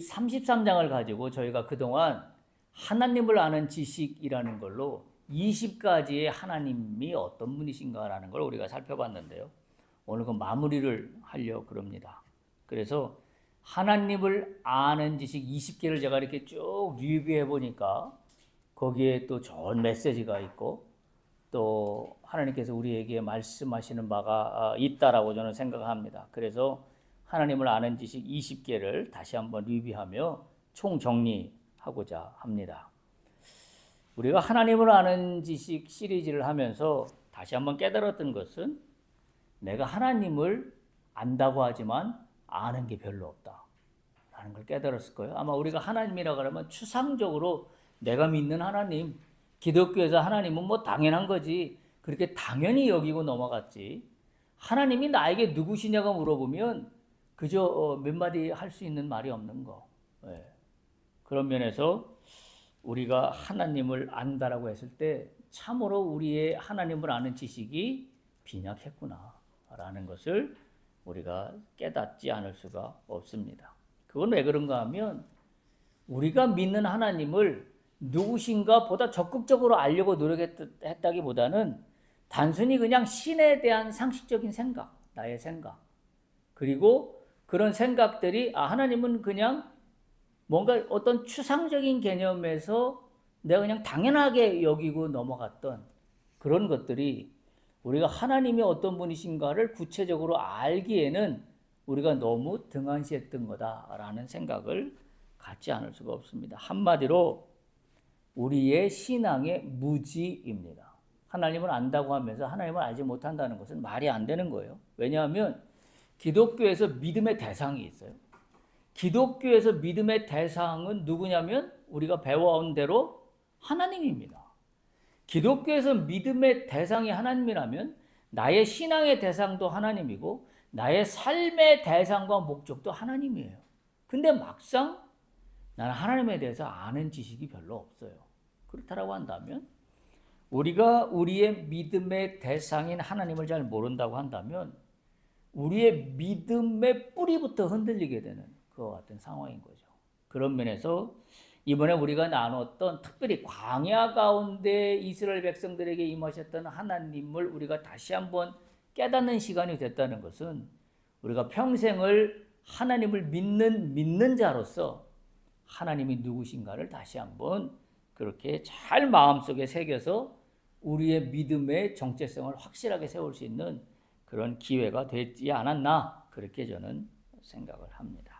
33장을 가지고 저희가 그동안 하나님을 아는 지식이라는 걸로 20가지의 하나님이 어떤 분이신가라는 걸 우리가 살펴봤는데요. 오늘 그 마무리를 하려고 그럽니다. 그래서 하나님을 아는 지식 20개를 제가 이렇게 쭉 리뷰해 보니까 거기에 또 좋은 메시지가 있고 또 하나님께서 우리에게 말씀하시는 바가 있다라고 저는 생각합니다. 그래서 하나님을 아는 지식 20개를 다시 한번 리뷰하며 총정리하고자 합니다. 우리가 하나님을 아는 지식 시리즈를 하면서 다시 한번 깨달았던 것은 내가 하나님을 안다고 하지만 아는 게 별로 없다라는 걸 깨달았을 거예요. 아마 우리가 하나님이라 그러면 추상적으로 내가 믿는 하나님, 기독교에서 하나님은 뭐 당연한 거지 그렇게 당연히 여기고 넘어갔지, 하나님이 나에게 누구시냐고 물어보면 그저 몇 마디 할 수 있는 말이 없는 거. 네. 그런 면에서 우리가 하나님을 안다라고 했을 때 참으로 우리의 하나님을 아는 지식이 빈약했구나라는 것을 우리가 깨닫지 않을 수가 없습니다. 그건 왜 그런가 하면 우리가 믿는 하나님을 누구신가 보다 적극적으로 알려고 노력했다기보다는 단순히 그냥 신에 대한 상식적인 생각, 나의 생각, 그리고 그런 생각들이 하나님은 그냥 뭔가 어떤 추상적인 개념에서 내가 그냥 당연하게 여기고 넘어갔던 그런 것들이 우리가 하나님이 어떤 분이신가를 구체적으로 알기에는 우리가 너무 등한시했던 거다라는 생각을 갖지 않을 수가 없습니다. 한마디로 우리의 신앙의 무지입니다. 하나님을 안다고 하면서 하나님을 알지 못한다는 것은 말이 안 되는 거예요. 왜냐하면 기독교에서 믿음의 대상이 있어요. 기독교에서 믿음의 대상은 누구냐면 우리가 배워온 대로 하나님입니다. 기독교에서 믿음의 대상이 하나님이라면 나의 신앙의 대상도 하나님이고 나의 삶의 대상과 목적도 하나님이에요. 근데 막상 나는 하나님에 대해서 아는 지식이 별로 없어요. 그렇다고 한다면 우리가 우리의 믿음의 대상인 하나님을 잘 모른다고 한다면 우리의 믿음의 뿌리부터 흔들리게 되는 그와 같은 상황인 거죠. 그런 면에서 이번에 우리가 나눴던 특별히 광야 가운데 이스라엘 백성들에게 임하셨던 하나님을 우리가 다시 한번 깨닫는 시간이 됐다는 것은 우리가 평생을 하나님을 믿는 자로서 하나님이 누구신가를 다시 한번 그렇게 잘 마음속에 새겨서 우리의 믿음의 정체성을 확실하게 세울 수 있는 그런 기회가 되지 않았나 그렇게 저는 생각을 합니다.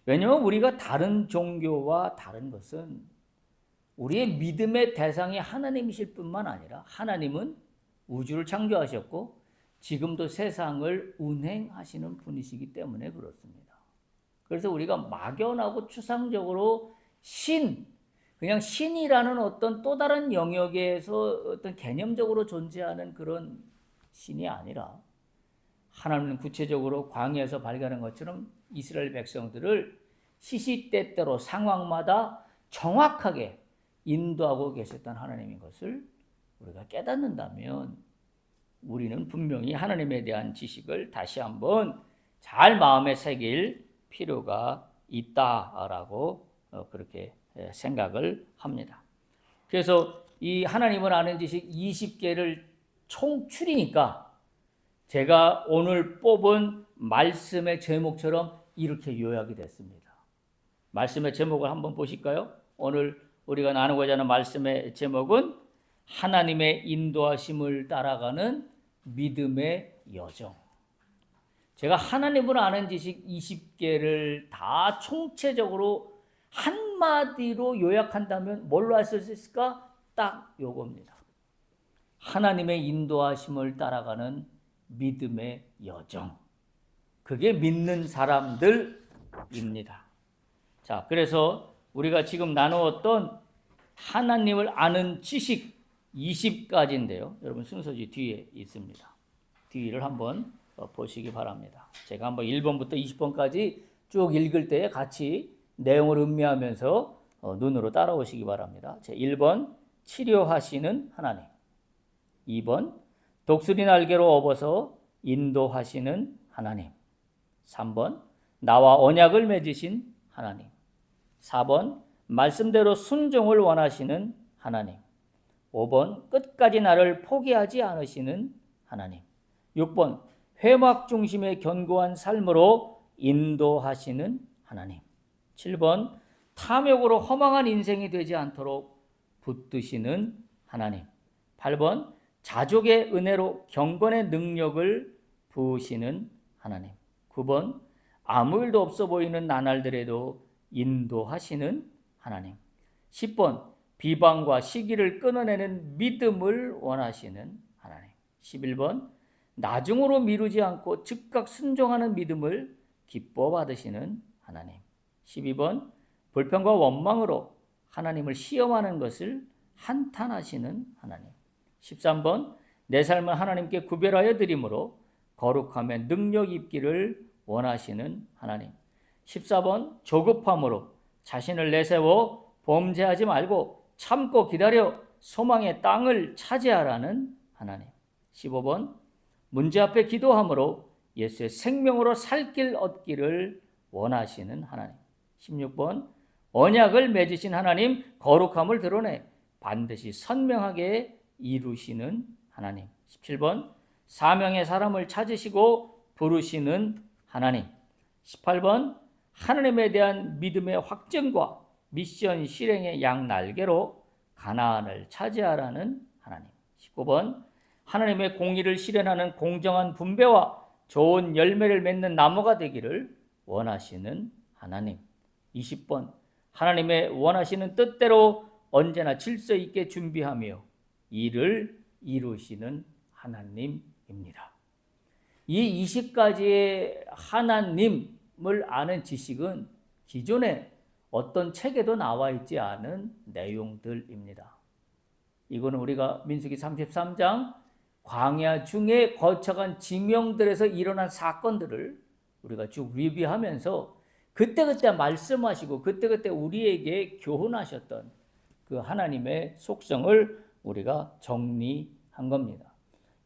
왜냐하면 우리가 다른 종교와 다른 것은 우리의 믿음의 대상이 하나님이실 뿐만 아니라 하나님은 우주를 창조하셨고 지금도 세상을 운행하시는 분이시기 때문에 그렇습니다. 그래서 우리가 막연하고 추상적으로 그냥 신이라는 어떤 또 다른 영역에서 어떤 개념적으로 존재하는 그런 신이 아니라 하나님은 구체적으로 광야에서 발견한 것처럼 이스라엘 백성들을 시시때때로 상황마다 정확하게 인도하고 계셨던 하나님인 것을 우리가 깨닫는다면 우리는 분명히 하나님에 대한 지식을 다시 한번 잘 마음에 새길 필요가 있다라고 그렇게 생각을 합니다. 그래서 이 하나님을 아는 지식 20개를 총 추리니까 제가 오늘 뽑은 말씀의 제목처럼 이렇게 요약이 됐습니다. 말씀의 제목을 한번 보실까요? 오늘 우리가 나누고자 하는 말씀의 제목은 하나님의 인도하심을 따라가는 믿음의 여정. 제가 하나님을 아는 지식 20개를 다 총체적으로 한마디로 요약한다면 뭘로 할 수 있을까? 딱 요겁니다. 하나님의 인도하심을 따라가는 믿음의 여정. 그게 믿는 사람들입니다. 자, 그래서 우리가 지금 나누었던 하나님을 아는 지식 20가지인데요. 여러분 순서지 뒤에 있습니다. 뒤를 한번 보시기 바랍니다. 제가 한번 1번부터 20번까지 쭉 읽을 때 같이 내용을 음미하면서 눈으로 따라오시기 바랍니다. 제 1번 치료하시는 하나님, 2번 독수리 날개로 업어서 인도하시는 하나님, 3번 나와 언약을 맺으신 하나님. 4번 말씀대로 순종을 원하시는 하나님. 5번 끝까지 나를 포기하지 않으시는 하나님. 6번 회막 중심의 견고한 삶으로 인도하시는 하나님. 7번 탐욕으로 허망한 인생이 되지 않도록 붙드시는 하나님. 8번 자족의 은혜로 경건의 능력을 부으시는 하나님. 9번 아무 일도 없어 보이는 나날들에도 인도하시는 하나님. 10번 비방과 시기를 끊어내는 믿음을 원하시는 하나님. 11번 나중으로 미루지 않고 즉각 순종하는 믿음을 기뻐 받으시는 하나님. 12번 불평과 원망으로 하나님을 시험하는 것을 한탄하시는 하나님. 13번 내 삶을 하나님께 구별하여 드림으로 거룩함에 능력 입기를 원하시는 하나님. 14번 조급함으로 자신을 내세워 범죄하지 말고 참고 기다려 소망의 땅을 차지하라는 하나님. 15번 문제 앞에 기도함으로 예수의 생명으로 살 길 얻기를 원하시는 하나님. 16번 언약을 맺으신 하나님 거룩함을 드러내 반드시 선명하게 이루시는 하나님. 17번 사명의 사람을 찾으시고 부르시는 하나님. 18번 하나님에 대한 믿음의 확증과 미션 실행의 양날개로 가나안을 차지하라는 하나님. 19번 하나님의 공의를 실현하는 공정한 분배와 좋은 열매를 맺는 나무가 되기를 원하시는 하나님. 20번 하나님의 원하시는 뜻대로 언제나 질서 있게 준비하며 일을 이루시는 하나님입니다. 이 20가지의 하나님을 아는 지식은 기존에 어떤 책에도 나와 있지 않은 내용들입니다. 이거는 우리가 민수기 33장 광야 중에 거쳐간 지명들에서 일어난 사건들을 우리가 쭉 리뷰하면서 그때그때 말씀하시고 그때그때 우리에게 교훈하셨던 그 하나님의 속성을 우리가 정리한 겁니다.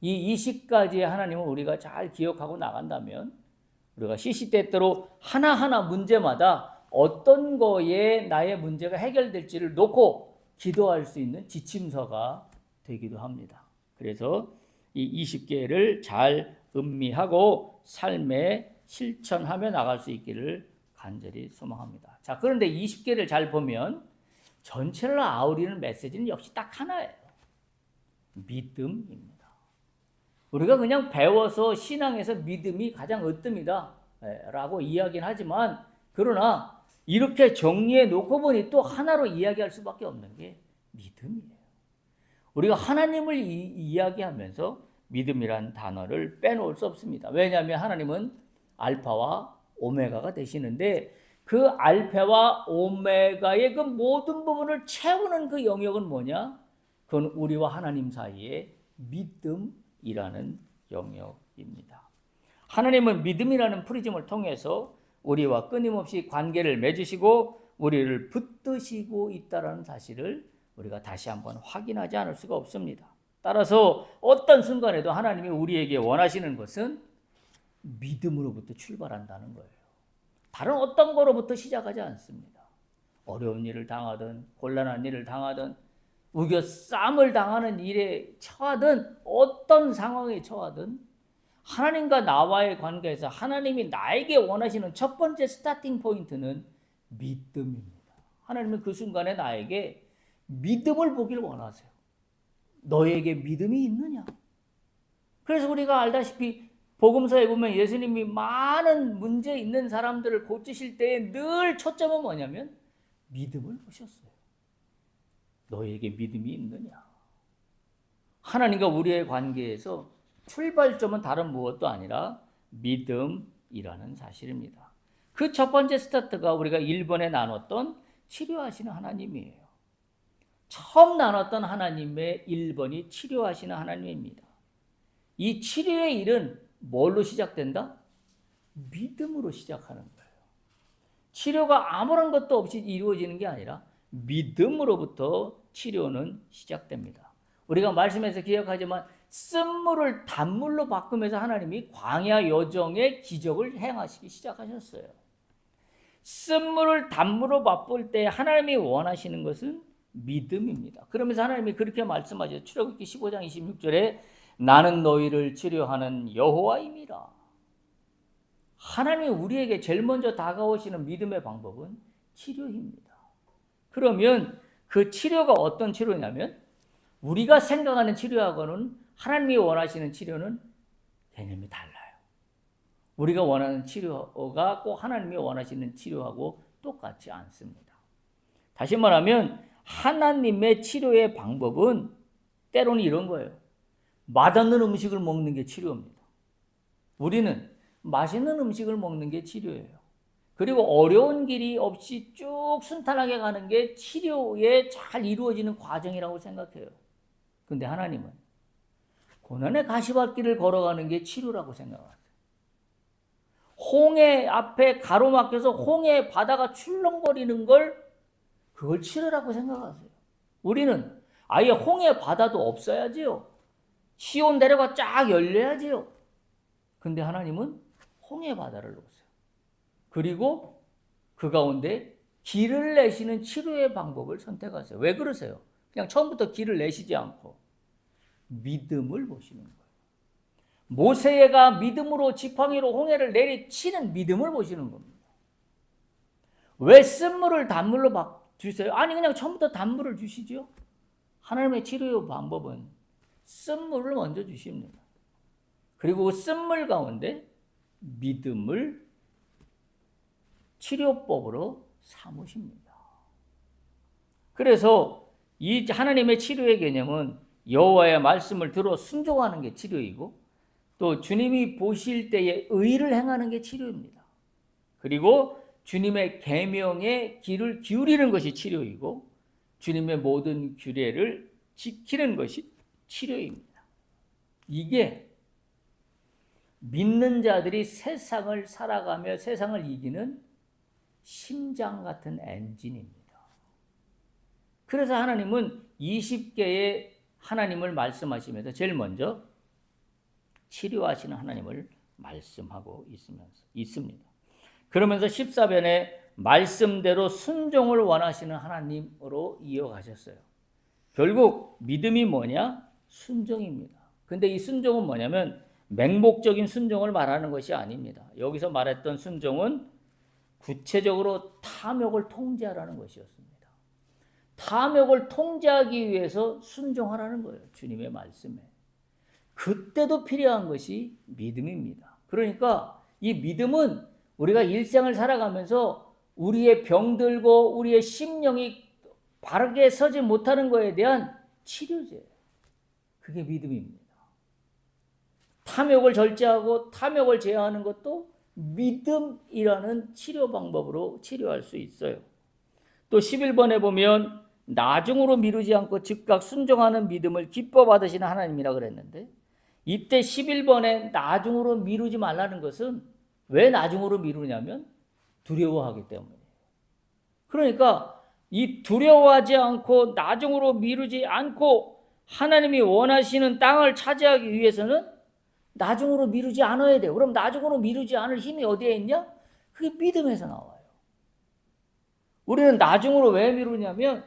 이 20가지의 하나님을 우리가 잘 기억하고 나간다면 우리가 시시때때로 하나하나 문제마다 어떤 거에 나의 문제가 해결될지를 놓고 기도할 수 있는 지침서가 되기도 합니다. 그래서 이 20개를 잘 음미하고 삶에 실천하며 나갈 수 있기를 간절히 소망합니다. 자, 그런데 20개를 잘 보면 전체를 아우리는 메시지는 역시 딱 하나예요. 믿음입니다. 우리가 그냥 배워서 신앙에서 믿음이 가장 으뜸이다 라고 이야기는 하지만 그러나 이렇게 정리해 놓고 보니 또 하나로 이야기할 수밖에 없는 게 믿음이에요. 우리가 하나님을 이야기하면서 믿음이란 단어를 빼놓을 수 없습니다. 왜냐하면 하나님은 알파와 오메가가 되시는데 그 알파와 오메가의 그 모든 부분을 채우는 그 영역은 뭐냐? 그건 우리와 하나님 사이의 믿음이라는 영역입니다. 하나님은 믿음이라는 프리즘을 통해서 우리와 끊임없이 관계를 맺으시고 우리를 붙드시고 있다는 사실을 우리가 다시 한번 확인하지 않을 수가 없습니다. 따라서 어떤 순간에도 하나님이 우리에게 원하시는 것은 믿음으로부터 출발한다는 거예요. 다른 어떤 거로부터 시작하지 않습니다. 어려운 일을 당하든 곤란한 일을 당하든 우겨쌈을 당하는 일에 처하든 어떤 상황에 처하든 하나님과 나와의 관계에서 하나님이 나에게 원하시는 첫 번째 스타팅 포인트는 믿음입니다. 하나님은 그 순간에 나에게 믿음을 보기를 원하세요. 너에게 믿음이 있느냐? 그래서 우리가 알다시피 복음서에 보면 예수님이 많은 문제 있는 사람들을 고치실 때에 늘 초점은 뭐냐면 믿음을 보셨어요. 너에게 믿음이 있느냐? 하나님과 우리의 관계에서 출발점은 다른 무엇도 아니라 믿음이라는 사실입니다. 그 첫 번째 스타트가 우리가 1번에 나눴던 치료하시는 하나님이에요. 처음 나눴던 하나님의 1번이 치료하시는 하나님입니다. 이 치료의 일은 뭘로 시작된다? 믿음으로 시작하는 거예요. 치료가 아무런 것도 없이 이루어지는 게 아니라 믿음으로부터 치료는 시작됩니다. 우리가 말씀에서 기억하지만 쓴물을 단물로 바꾸면서 하나님이 광야 여정의 기적을 행하시기 시작하셨어요. 쓴물을 단물로 맛볼 때 하나님이 원하시는 것은 믿음입니다. 그러면서 하나님이 그렇게 말씀하셨죠. 출애굽기 15장 26절에 나는 너희를 치료하는 여호와임이라. 하나님이 우리에게 제일 먼저 다가오시는 믿음의 방법은 치료입니다. 그러면 그 치료가 어떤 치료냐면 우리가 생각하는 치료하고는 하나님이 원하시는 치료는 개념이 달라요. 우리가 원하는 치료가 꼭 하나님이 원하시는 치료하고 똑같지 않습니다. 다시 말하면 하나님의 치료의 방법은 때로는 이런 거예요. 맛없는 음식을 먹는 게 치료입니다. 우리는 맛있는 음식을 먹는 게 치료예요. 그리고 어려운 길이 없이 쭉 순탄하게 가는 게 치료에 잘 이루어지는 과정이라고 생각해요. 근데 하나님은 고난의 가시밭길을 걸어가는 게 치료라고 생각하세요. 홍해 앞에 가로막혀서 홍해 바다가 출렁거리는 그걸 치료라고 생각하세요. 우리는 아예 홍해 바다도 없어야지요. 시온 대로가 쫙 열려야지요. 근데 하나님은 홍해 바다를 놓으세요. 그리고 그 가운데 길을 내시는 치료의 방법을 선택하세요. 왜 그러세요? 그냥 처음부터 길을 내시지 않고 믿음을 보시는 거예요. 모세가 믿음으로 지팡이로 홍해를 내리치는 믿음을 보시는 겁니다. 왜 쓴물을 단물로 주세요? 아니 그냥 처음부터 단물을 주시죠. 하나님의 치료의 방법은 쓴물을 먼저 주십니다. 그리고 그 쓴물 가운데 믿음을 치료법으로 삼으십니다. 그래서 이 하나님의 치료의 개념은 여호와의 말씀을 들어 순종하는 게 치료이고 또 주님이 보실 때에 의를 행하는 게 치료입니다. 그리고 주님의 계명에 귀를 기울이는 것이 치료이고 주님의 모든 규례를 지키는 것이 치료입니다. 이게 믿는 자들이 세상을 살아가며 세상을 이기는 심장 같은 엔진입니다. 그래서 하나님은 20개의 하나님을 말씀하시면서 제일 먼저 치료하시는 하나님을 말씀하고 있습니다. 그러면서 14편에 말씀대로 순종을 원하시는 하나님으로 이어가셨어요. 결국 믿음이 뭐냐? 순종입니다. 근데 이 순종은 뭐냐면 맹목적인 순종을 말하는 것이 아닙니다. 여기서 말했던 순종은 구체적으로 탐욕을 통제하라는 것이었습니다. 탐욕을 통제하기 위해서 순종하라는 거예요. 주님의 말씀에. 그때도 필요한 것이 믿음입니다. 그러니까 이 믿음은 우리가 일생을 살아가면서 우리의 병들고 우리의 심령이 바르게 서지 못하는 것에 대한 치료제예요. 그게 믿음입니다. 탐욕을 절제하고 탐욕을 제어하는 것도 믿음이라는 치료 방법으로 치료할 수 있어요. 또 11번에 보면 나중으로 미루지 않고 즉각 순종하는 믿음을 기뻐 받으시는 하나님이라 그랬는데 이때 11번에 나중으로 미루지 말라는 것은 왜 나중으로 미루냐면 두려워하기 때문이에요. 그러니까 이 두려워하지 않고 나중으로 미루지 않고 하나님이 원하시는 땅을 차지하기 위해서는 나중으로 미루지 않아야 돼요. 그럼 나중으로 미루지 않을 힘이 어디에 있냐? 그게 믿음에서 나와요. 우리는 나중으로 왜 미루냐면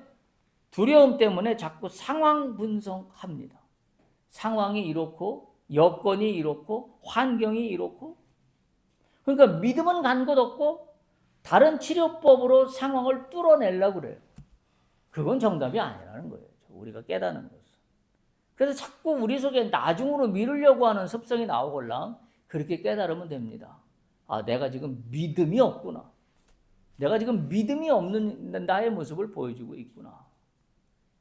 두려움 때문에 자꾸 상황 분석합니다. 상황이 이렇고 여건이 이렇고 환경이 이렇고 그러니까 믿음은 간 곳 없고 다른 치료법으로 상황을 뚫어내려고 그래요. 그건 정답이 아니라는 거예요. 우리가 깨닫는 것은. 그래서 자꾸 우리 속에 나중으로 미루려고 하는 습성이 나오걸랑 그렇게 깨달으면 됩니다. 아, 내가 지금 믿음이 없구나. 내가 지금 믿음이 없는 나의 모습을 보여주고 있구나.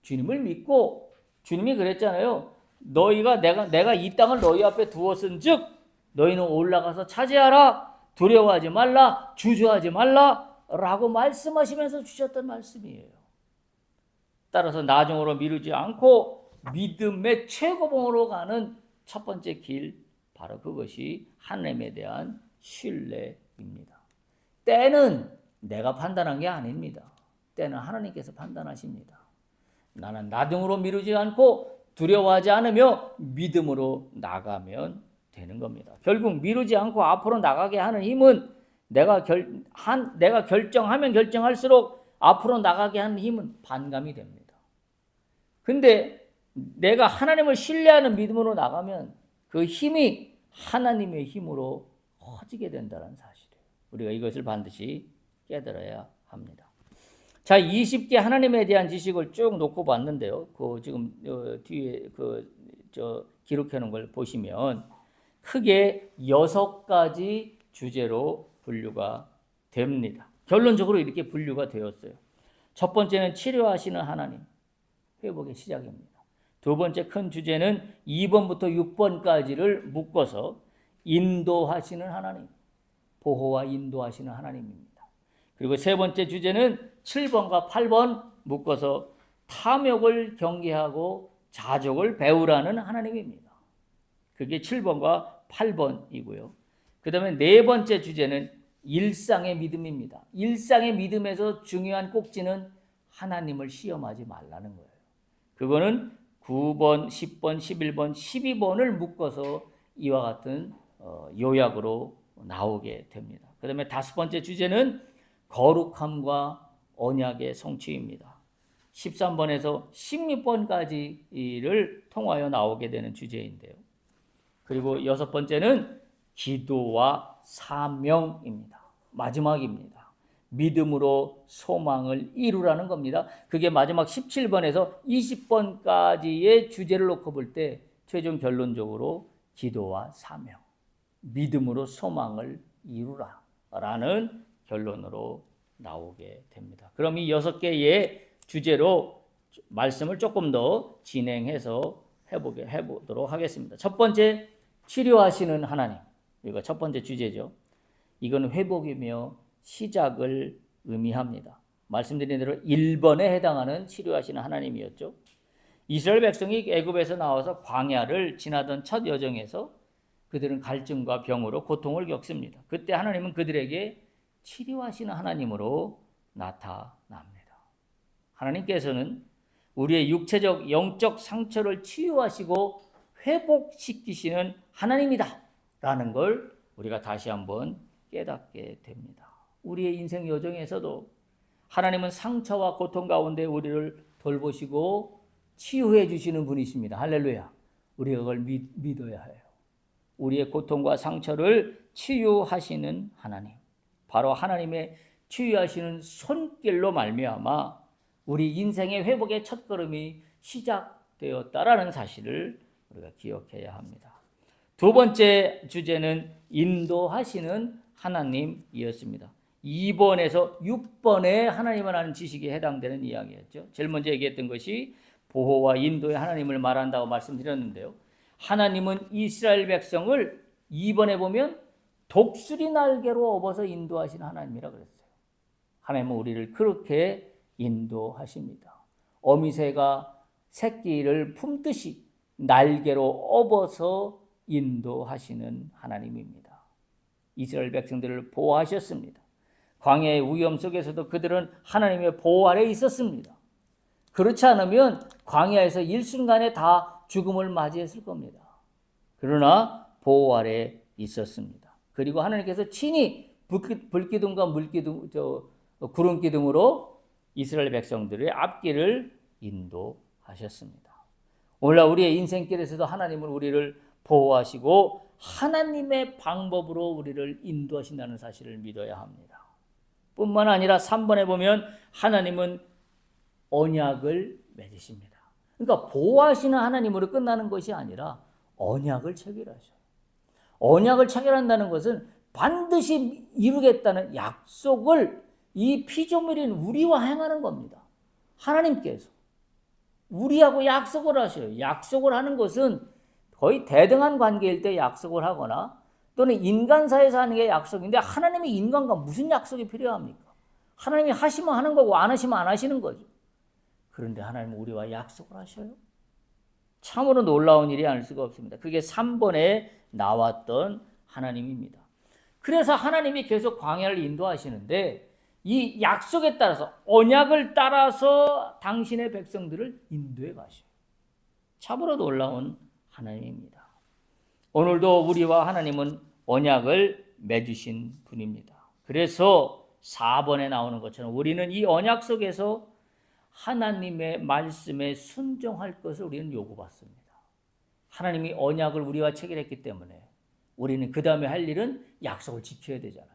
주님을 믿고 주님이 그랬잖아요. 너희가 내가 이 땅을 너희 앞에 두었은즉 너희는 올라가서 차지하라. 두려워하지 말라. 주저하지 말라. 라고 말씀하시면서 주셨던 말씀이에요. 따라서 나중으로 미루지 않고 믿음의 최고봉으로 가는 첫 번째 길, 바로 그것이 하나님에 대한 신뢰입니다. 때는 내가 판단한 게 아닙니다. 때는 하나님께서 판단하십니다. 나는 나중으로 미루지 않고 두려워하지 않으며 믿음으로 나가면 되는 겁니다. 결국 미루지 않고 앞으로 나가게 하는 힘은 내가 결정하면 결정할수록 앞으로 나가게 하는 힘은 반감이 됩니다. 근데 내가 하나님을 신뢰하는 믿음으로 나가면 그 힘이 하나님의 힘으로 커지게 된다는 사실이에요. 우리가 이것을 반드시 깨달아야 합니다. 자, 20개 하나님에 대한 지식을 쭉 놓고 봤는데요. 지금 뒤에 기록해 놓은 걸 보시면 크게 6가지 주제로 분류가 됩니다. 결론적으로 이렇게 분류가 되었어요. 첫 번째는 치료하시는 하나님, 회복의 시작입니다. 두 번째 큰 주제는 2번부터 6번까지를 묶어서 인도하시는 하나님, 보호와 인도하시는 하나님입니다. 그리고 세 번째 주제는 7번과 8번 묶어서 탐욕을 경계하고 자족을 배우라는 하나님입니다. 그게 7번과 8번이고요. 그 다음에 네 번째 주제는 일상의 믿음입니다. 일상의 믿음에서 중요한 꼭지는 하나님을 시험하지 말라는 거예요. 그거는 9번, 10번, 11번, 12번을 묶어서 이와 같은 요약으로 나오게 됩니다. 그 다음에 다섯 번째 주제는 거룩함과 언약의 성취입니다. 13번에서 16번까지를 통하여 나오게 되는 주제인데요. 그리고 여섯 번째는 기도와 사명입니다. 마지막입니다. 믿음으로 소망을 이루라는 겁니다. 그게 마지막 17번에서 20번까지의 주제를 놓고 볼 때 최종 결론적으로 기도와 사명, 믿음으로 소망을 이루라라는 결론으로 나오게 됩니다. 그럼 이 6개의 주제로 말씀을 조금 더 진행해서 해보도록 하겠습니다. 첫 번째, 치료하시는 하나님. 이거 첫 번째 주제죠. 이건 회복이며 시작을 의미합니다. 말씀드린 대로 1번에 해당하는 치료하시는 하나님이었죠. 이스라엘 백성이 애굽에서 나와서 광야를 지나던 첫 여정에서 그들은 갈증과 병으로 고통을 겪습니다. 그때 하나님은 그들에게 치료하시는 하나님으로 나타납니다. 하나님께서는 우리의 육체적, 영적 상처를 치유하시고 회복시키시는 하나님이다 라는 걸 우리가 다시 한번 깨닫게 됩니다. 우리의 인생 여정에서도 하나님은 상처와 고통 가운데 우리를 돌보시고 치유해 주시는 분이십니다. 할렐루야. 우리가 그걸 믿어야 해요. 우리의 고통과 상처를 치유하시는 하나님, 바로 하나님의 치유하시는 손길로 말미암아 우리 인생의 회복의 첫걸음이 시작되었다라는 사실을 우리가 기억해야 합니다. 두 번째 주제는 인도하시는 하나님이었습니다. 2번에서 6번에 하나님을 아는 지식에 해당되는 이야기였죠. 제일 먼저 얘기했던 것이 보호와 인도의 하나님을 말한다고 말씀드렸는데요. 하나님은 이스라엘 백성을 2번에 보면 독수리 날개로 업어서 인도하시는 하나님이라 그랬어요. 하나님은 우리를 그렇게 인도하십니다. 어미새가 새끼를 품듯이 날개로 업어서 인도하시는 하나님입니다. 이스라엘 백성들을 보호하셨습니다. 광야의 위험 속에서도 그들은 하나님의 보호 아래 있었습니다. 그렇지 않으면 광야에서 일순간에 다 죽음을 맞이했을 겁니다. 그러나 보호 아래 있었습니다. 그리고 하나님께서 친히 불기둥과 구름기둥으로 이스라엘 백성들의 앞길을 인도하셨습니다. 오늘날 우리의 인생길에서도 하나님은 우리를 보호하시고 하나님의 방법으로 우리를 인도하신다는 사실을 믿어야 합니다. 뿐만 아니라 3번에 보면 하나님은 언약을 맺으십니다. 그러니까 보호하시는 하나님으로 끝나는 것이 아니라 언약을 체결하셔요. 언약을 체결한다는 것은 반드시 이루겠다는 약속을 이 피조물인 우리와 행하는 겁니다. 하나님께서 우리하고 약속을 하셔요. 약속을 하는 것은 거의 대등한 관계일 때 약속을 하거나 또는 인간 사이에서 하는 게 약속인데 하나님이 인간과 무슨 약속이 필요합니까? 하나님이 하시면 하는 거고 안 하시면 안 하시는 거죠. 그런데 하나님은 우리와 약속을 하셔요. 참으로 놀라운 일이 아닐 수가 없습니다. 그게 3번에 나왔던 하나님입니다. 그래서 하나님이 계속 광야를 인도하시는데 이 약속에 따라서 언약을 따라서 당신의 백성들을 인도해 가셔요. 참으로 놀라운 하나님입니다. 오늘도 우리와 하나님은 언약을 맺으신 분입니다. 그래서 4번에 나오는 것처럼 우리는 이 언약 속에서 하나님의 말씀에 순종할 것을 우리는 요구받습니다. 하나님이 언약을 우리와 체결했기 때문에 우리는 그 다음에 할 일은 약속을 지켜야 되잖아요.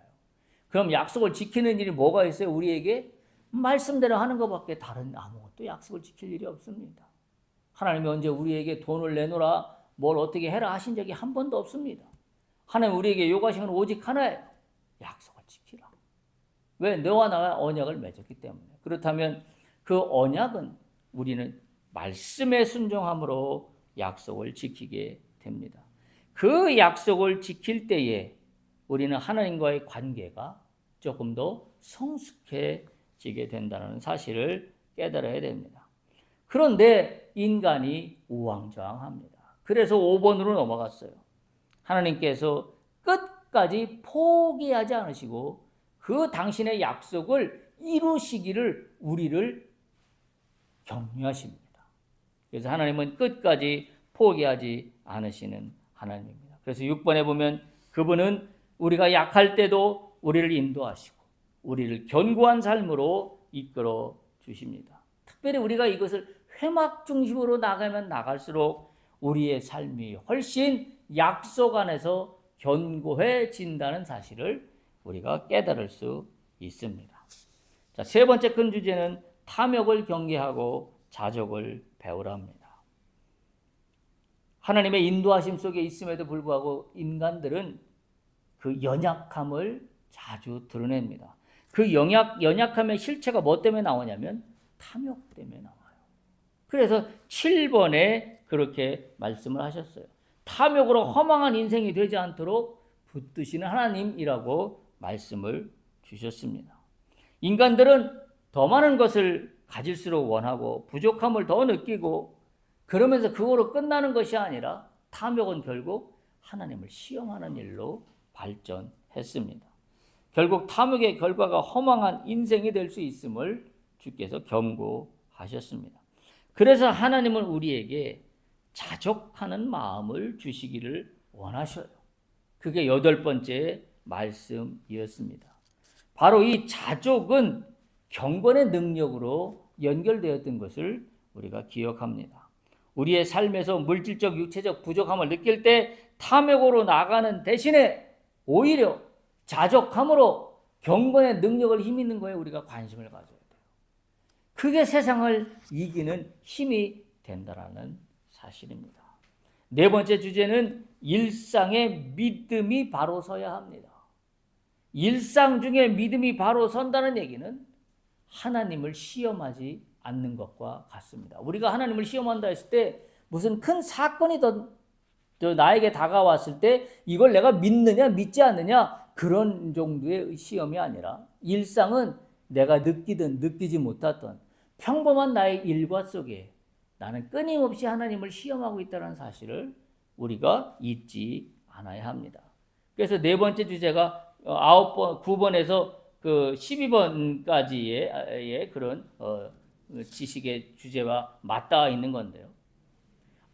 그럼 약속을 지키는 일이 뭐가 있어요? 우리에게 말씀대로 하는 것밖에 다른 아무것도 약속을 지킬 일이 없습니다. 하나님이 언제 우리에게 돈을 내놓으라, 뭘 어떻게 해라 하신 적이 한 번도 없습니다. 하나님 우리에게 요구하신 건 오직 하나예요. 약속을 지키라. 왜? 너와 나와 언약을 맺었기 때문에. 그렇다면 그 언약은 우리는 말씀에 순종함으로 약속을 지키게 됩니다. 그 약속을 지킬 때에 우리는 하나님과의 관계가 조금 더 성숙해지게 된다는 사실을 깨달아야 됩니다. 그런데 인간이 우왕좌왕합니다. 그래서 5번으로 넘어갔어요. 하나님께서 끝까지 포기하지 않으시고 그 당신의 약속을 이루시기를 우리를 격려하십니다. 그래서 하나님은 끝까지 포기하지 않으시는 하나님입니다. 그래서 6번에 보면 그분은 우리가 약할 때도 우리를 인도하시고 우리를 견고한 삶으로 이끌어 주십니다. 특별히 우리가 이것을 회막 중심으로 나가면 나갈수록 우리의 삶이 훨씬 약속 안에서 견고해진다는 사실을 우리가 깨달을 수 있습니다. 자, 세 번째 큰 주제는 탐욕을 경계하고 자족을 배우라 합니다. 하나님의 인도하심 속에 있음에도 불구하고 인간들은 그 연약함을 자주 드러냅니다. 그 연약함의 실체가 뭐 때문에 나오냐면 탐욕 때문에 나와요. 그래서 7번에 그렇게 말씀을 하셨어요. 탐욕으로 허망한 인생이 되지 않도록 붙드시는 하나님이라고 말씀을 주셨습니다. 인간들은 더 많은 것을 가질수록 원하고 부족함을 더 느끼고 그러면서 그거로 끝나는 것이 아니라 탐욕은 결국 하나님을 시험하는 일로 발전했습니다. 결국 탐욕의 결과가 허망한 인생이 될 수 있음을 주께서 경고하셨습니다. 그래서 하나님은 우리에게 자족하는 마음을 주시기를 원하셔요. 그게 8번째 말씀이었습니다. 바로 이 자족은 경건의 능력으로 연결되었던 것을 우리가 기억합니다. 우리의 삶에서 물질적, 육체적 부족함을 느낄 때 탐욕으로 나가는 대신에 오히려 자족함으로 경건의 능력을 힘있는 거에 우리가 관심을 가져야 돼요. 그게 세상을 이기는 힘이 된다는 사실입니다. 네 번째 주제는 일상의 믿음이 바로 서야 합니다. 일상 중에 믿음이 바로 선다는 얘기는 하나님을 시험하지 않는 것과 같습니다. 우리가 하나님을 시험한다 했을 때 무슨 큰 사건이 나에게 다가왔을 때 이걸 내가 믿느냐 믿지 않느냐 그런 정도의 시험이 아니라 일상은 내가 느끼든 느끼지 못했던 평범한 나의 일과 속에 나는 끊임없이 하나님을 시험하고 있다는 사실을 우리가 잊지 않아야 합니다. 그래서 네 번째 주제가 9번에서 그 12번까지의 그런 지식의 주제와 맞닿아 있는 건데요.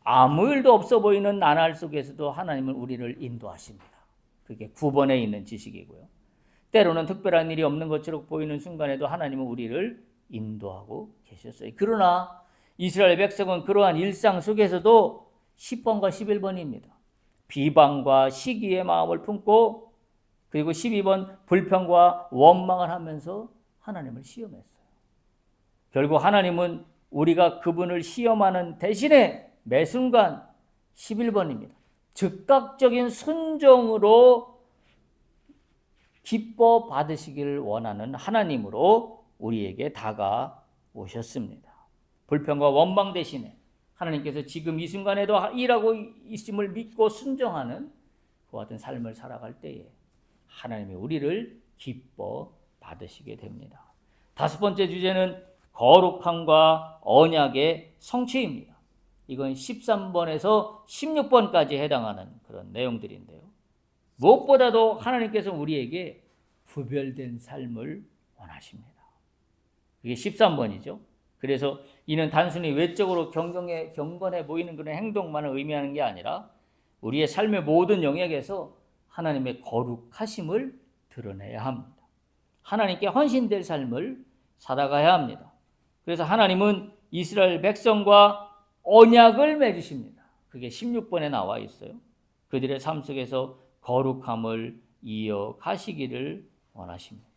아무 일도 없어 보이는 나날 속에서도 하나님은 우리를 인도하십니다. 그게 9번에 있는 지식이고요. 때로는 특별한 일이 없는 것처럼 보이는 순간에도 하나님은 우리를 인도하고 계셨어요. 그러나 이스라엘 백성은 그러한 일상 속에서도 10번과 11번입니다. 비방과 시기의 마음을 품고 그리고 12번 불평과 원망을 하면서 하나님을 시험했어요. 결국 하나님은 우리가 그분을 시험하는 대신에 매 순간 11번입니다. 즉각적인 순종으로 기뻐 받으시기를 원하는 하나님으로 우리에게 다가오셨습니다. 불평과 원망 대신에 하나님께서 지금 이 순간에도 일하고 있음을 믿고 순종하는 그와 같은 삶을 살아갈 때에 하나님이 우리를 기뻐 받으시게 됩니다. 다섯 번째 주제는 거룩함과 언약의 성취입니다. 이건 13번에서 16번까지 해당하는 그런 내용들인데요. 무엇보다도 하나님께서 우리에게 구별된 삶을 원하십니다. 그게 13번이죠. 그래서 이는 단순히 외적으로 경건해 보이는 그런 행동만을 의미하는 게 아니라 우리의 삶의 모든 영역에서 하나님의 거룩하심을 드러내야 합니다. 하나님께 헌신될 삶을 살아가야 합니다. 그래서 하나님은 이스라엘 백성과 언약을 맺으십니다. 그게 16번에 나와 있어요. 그들의 삶 속에서 거룩함을 이어가시기를 원하십니다.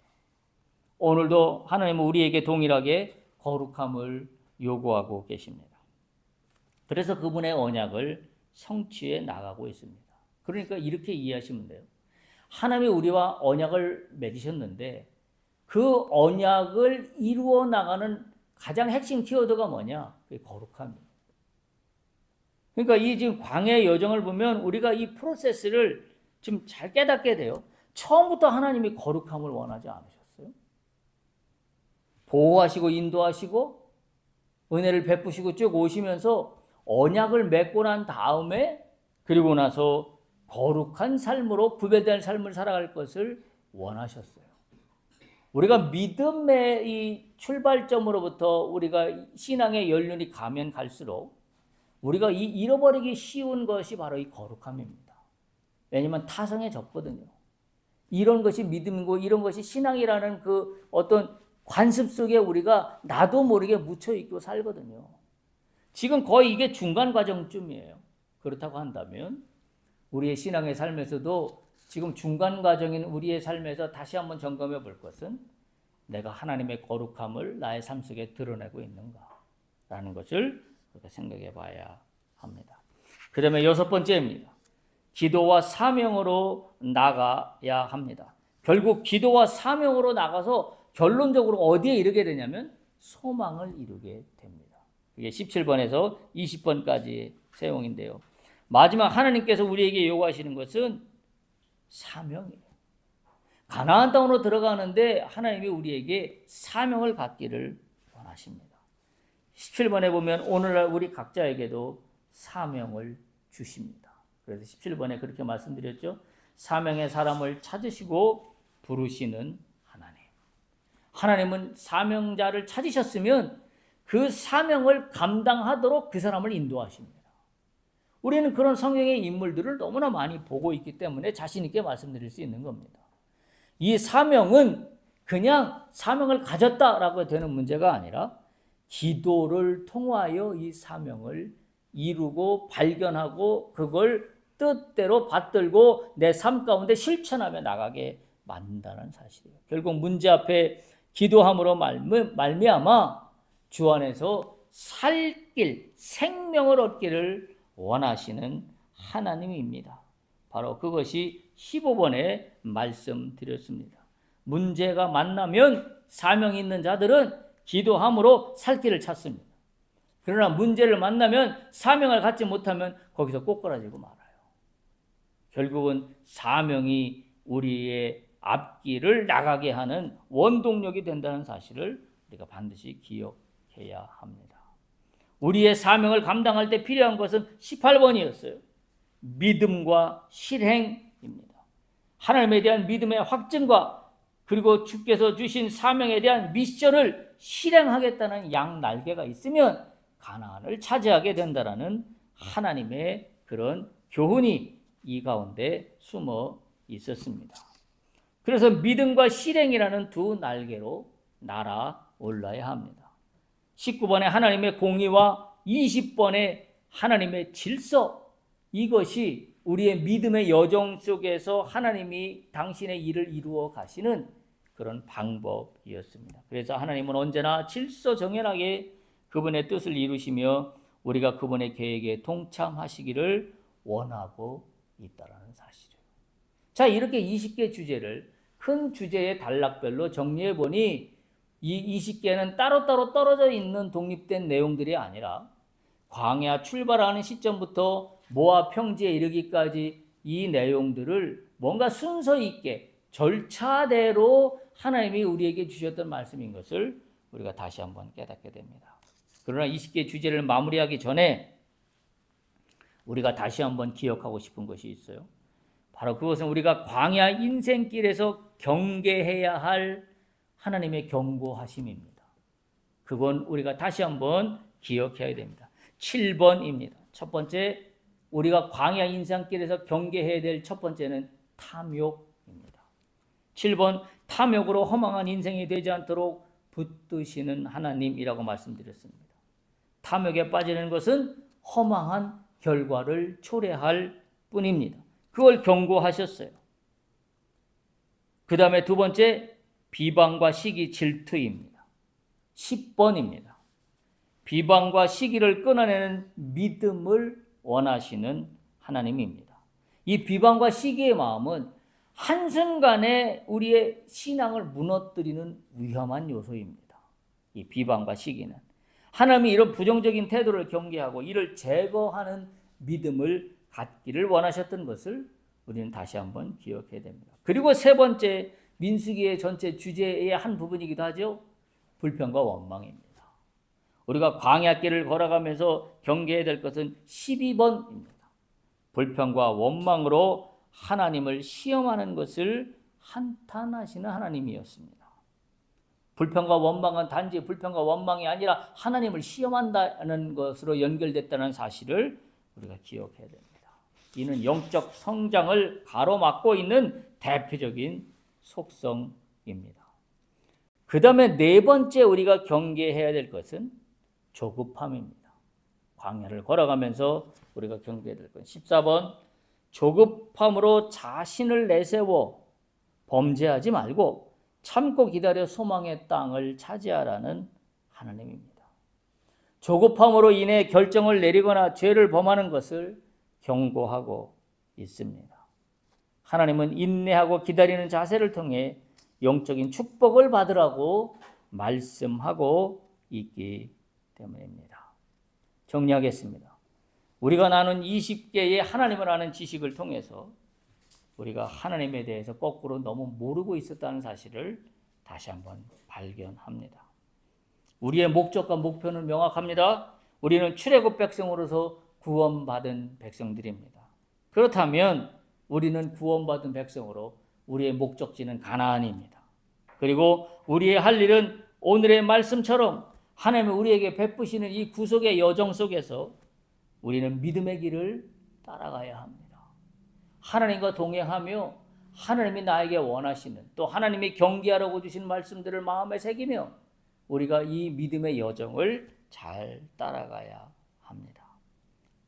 오늘도 하나님은 우리에게 동일하게 거룩함을 요구하고 계십니다. 그래서 그분의 언약을 성취해 나가고 있습니다. 그러니까 이렇게 이해하시면 돼요. 하나님이 우리와 언약을 맺으셨는데 그 언약을 이루어 나가는 가장 핵심 키워드가 뭐냐? 그게 거룩함이에요. 그러니까 이 지금 광야의 여정을 보면 우리가 이 프로세스를 좀 잘 깨닫게 돼요. 처음부터 하나님이 거룩함을 원하지 않으셨어요. 보호하시고 인도하시고 은혜를 베푸시고 쭉 오시면서 언약을 맺고 난 다음에 그리고 나서 거룩한 삶으로 구별된 삶을 살아갈 것을 원하셨어요. 우리가 믿음의 이 출발점으로부터 우리가 신앙의 연륜이 가면 갈수록 우리가 잃어버리기 쉬운 것이 바로 이 거룩함입니다. 왜냐하면 타성에 졌거든요. 이런 것이 믿음이고 이런 것이 신앙이라는 그 어떤 관습 속에 우리가 나도 모르게 묻혀있고 살거든요. 지금 거의 이게 중간 과정쯤이에요. 그렇다고 한다면 우리의 신앙의 삶에서도 지금 중간 과정인 우리의 삶에서 다시 한번 점검해 볼 것은 내가 하나님의 거룩함을 나의 삶 속에 드러내고 있는가라는 것을 생각해 봐야 합니다. 그다음에 6번째입니다. 기도와 사명으로 나가야 합니다. 결국 기도와 사명으로 나가서 결론적으로 어디에 이르게 되냐면 소망을 이루게 됩니다. 이게 17번에서 20번까지의 내용인데요. 마지막 하나님께서 우리에게 요구하시는 것은 사명이에요. 가나안 땅으로 들어가는데 하나님이 우리에게 사명을 갖기를 원하십니다. 17번에 보면 오늘날 우리 각자에게도 사명을 주십니다. 그래서 17번에 그렇게 말씀드렸죠. 사명의 사람을 찾으시고 부르시는 하나님. 하나님은 사명자를 찾으셨으면 그 사명을 감당하도록 그 사람을 인도하십니다. 우리는 그런 성경의 인물들을 너무나 많이 보고 있기 때문에 자신 있게 말씀드릴 수 있는 겁니다. 이 사명은 그냥 사명을 가졌다라고 되는 문제가 아니라 기도를 통하여 이 사명을 이루고 발견하고 그걸 뜻대로 받들고 내 삶 가운데 실천하며 나가게 만든다는 사실이에요. 결국 문제 앞에 기도함으로 말미암아 주 안에서 살 길, 생명을 얻기를 원하시는 하나님입니다. 바로 그것이 15번에 말씀드렸습니다. 문제가 만나면 사명이 있는 자들은 기도함으로 살 길을 찾습니다. 그러나 문제를 만나면 사명을 갖지 못하면 거기서 꼬꾸라지고 말아요. 결국은 사명이 우리의 앞길을 나가게 하는 원동력이 된다는 사실을 우리가 반드시 기억해야 합니다. 우리의 사명을 감당할 때 필요한 것은 18번이었어요. 믿음과 실행입니다. 하나님에 대한 믿음의 확증과 그리고 주께서 주신 사명에 대한 미션을 실행하겠다는 양 날개가 있으면 가나안을 차지하게 된다라는 하나님의 그런 교훈이 이 가운데 숨어 있었습니다. 그래서 믿음과 실행이라는 두 날개로 날아올라야 합니다. 19번에 하나님의 공의와 20번에 하나님의 질서, 이것이 우리의 믿음의 여정 속에서 하나님이 당신의 일을 이루어 가시는 그런 방법이었습니다. 그래서 하나님은 언제나 질서정연하게 그분의 뜻을 이루시며 우리가 그분의 계획에 동참하시기를 원하고 있다는 사실이에요. 자, 이렇게 20개 주제를 큰 주제의 단락별로 정리해 보니 이 20개는 따로따로 떨어져 있는 독립된 내용들이 아니라 광야 출발하는 시점부터 모압 평지에 이르기까지 이 내용들을 뭔가 순서 있게 절차대로 하나님이 우리에게 주셨던 말씀인 것을 우리가 다시 한번 깨닫게 됩니다. 그러나 20개 주제를 마무리하기 전에 우리가 다시 한번 기억하고 싶은 것이 있어요. 바로 그것은 우리가 광야 인생길에서 경계해야 할 하나님의 경고하심입니다. 그건 우리가 다시 한번 기억해야 됩니다. 7번입니다. 첫 번째, 우리가 광야 인생길에서 경계해야 될 첫 번째는 탐욕입니다. 7번 탐욕으로 허망한 인생이 되지 않도록 붙드시는 하나님이라고 말씀드렸습니다. 탐욕에 빠지는 것은 허망한 결과를 초래할 뿐입니다. 그걸 경고하셨어요. 그 다음에 두 번째, 비방과 시기, 질투입니다. 10번입니다. 비방과 시기를 끊어내는 믿음을 원하시는 하나님입니다. 이 비방과 시기의 마음은 한순간에 우리의 신앙을 무너뜨리는 위험한 요소입니다. 이 비방과 시기는 하나님이 이런 부정적인 태도를 경계하고 이를 제거하는 믿음을 갖기를 원하셨던 것을 우리는 다시 한번 기억해야 됩니다. 그리고 세 번째, 민수기의 전체 주제의 한 부분이기도 하죠. 불평과 원망입니다. 우리가 광야길을 걸어가면서 경계해야 될 것은 12번입니다. 불평과 원망으로 하나님을 시험하는 것을 한탄하시는 하나님이었습니다. 불평과 원망은 단지 불평과 원망이 아니라 하나님을 시험한다는 것으로 연결됐다는 사실을 우리가 기억해야 됩니다. 이는 영적 성장을 가로막고 있는 대표적인 속성입니다. 그 다음에 네 번째 우리가 경계해야 될 것은 조급함입니다. 광야를 걸어가면서 우리가 경계해야 될 것은 14번, 조급함으로 자신을 내세워 범죄하지 말고 참고 기다려 소망의 땅을 차지하라는 하나님입니다. 조급함으로 인해 결정을 내리거나 죄를 범하는 것을 경고하고 있습니다. 하나님은 인내하고 기다리는 자세를 통해 영적인 축복을 받으라고 말씀하고 있기 때문입니다. 정리하겠습니다. 우리가 나눈 20개의 하나님을 아는 지식을 통해서 우리가 하나님에 대해서 거꾸로 너무 모르고 있었다는 사실을 다시 한번 발견합니다. 우리의 목적과 목표는 명확합니다. 우리는 출애굽 백성으로서 구원받은 백성들입니다. 그렇다면 우리는 구원받은 백성으로 우리의 목적지는 가나안입니다. 그리고 우리의 할 일은 오늘의 말씀처럼 하나님이 우리에게 베푸시는 이 구속의 여정 속에서 우리는 믿음의 길을 따라가야 합니다. 하나님과 동행하며 하나님이 나에게 원하시는 또 하나님이 경계하라고 주신 말씀들을 마음에 새기며 우리가 이 믿음의 여정을 잘 따라가야 합니다.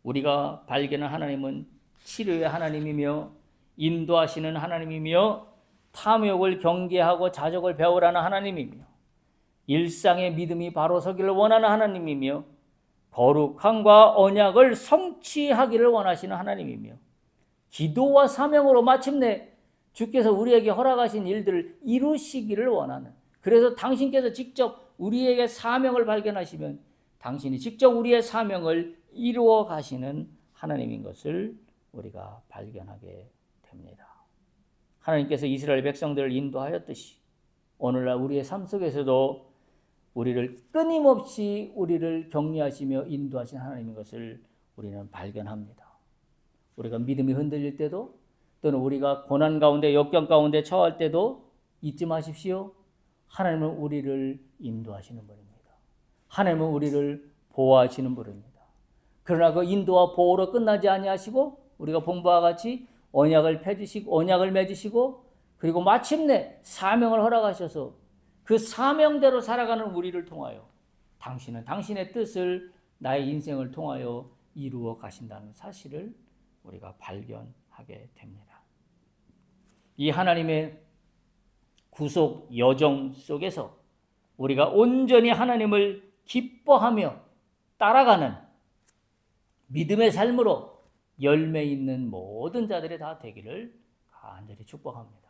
우리가 발견한 하나님은 치료의 하나님이며 인도하시는 하나님이며 탐욕을 경계하고 자족을 배우라는 하나님이며 일상의 믿음이 바로 서기를 원하는 하나님이며 거룩함과 언약을 성취하기를 원하시는 하나님이며 기도와 사명으로 마침내 주께서 우리에게 허락하신 일들을 이루시기를 원하는, 그래서 당신께서 직접 우리에게 사명을 발견하시면 당신이 직접 우리의 사명을 이루어 가시는 하나님인 것을 우리가 발견하게 됩니다. 하나님께서 이스라엘 백성들을 인도하였듯이 오늘날 우리의 삶 속에서도 우리를 끊임없이 우리를 격려하시며 인도하신 하나님인 것을 우리는 발견합니다. 우리가 믿음이 흔들릴 때도 또는 우리가 고난 가운데 역경 가운데 처할 때도 잊지 마십시오. 하나님은 우리를 인도하시는 분입니다. 하나님은 우리를 보호하시는 분입니다. 그러나 그 인도와 보호로 끝나지 아니하시고 우리가 본 바와 같이 언약을 맺으시고 그리고 마침내 사명을 허락하셔서 그 사명대로 살아가는 우리를 통하여 당신은 당신의 뜻을 나의 인생을 통하여 이루어 가신다는 사실을 우리가 발견하게 됩니다. 이 하나님의 구속 여정 속에서 우리가 온전히 하나님을 기뻐하며 따라가는 믿음의 삶으로 열매 있는 모든 자들이 다 되기를 간절히 축복합니다.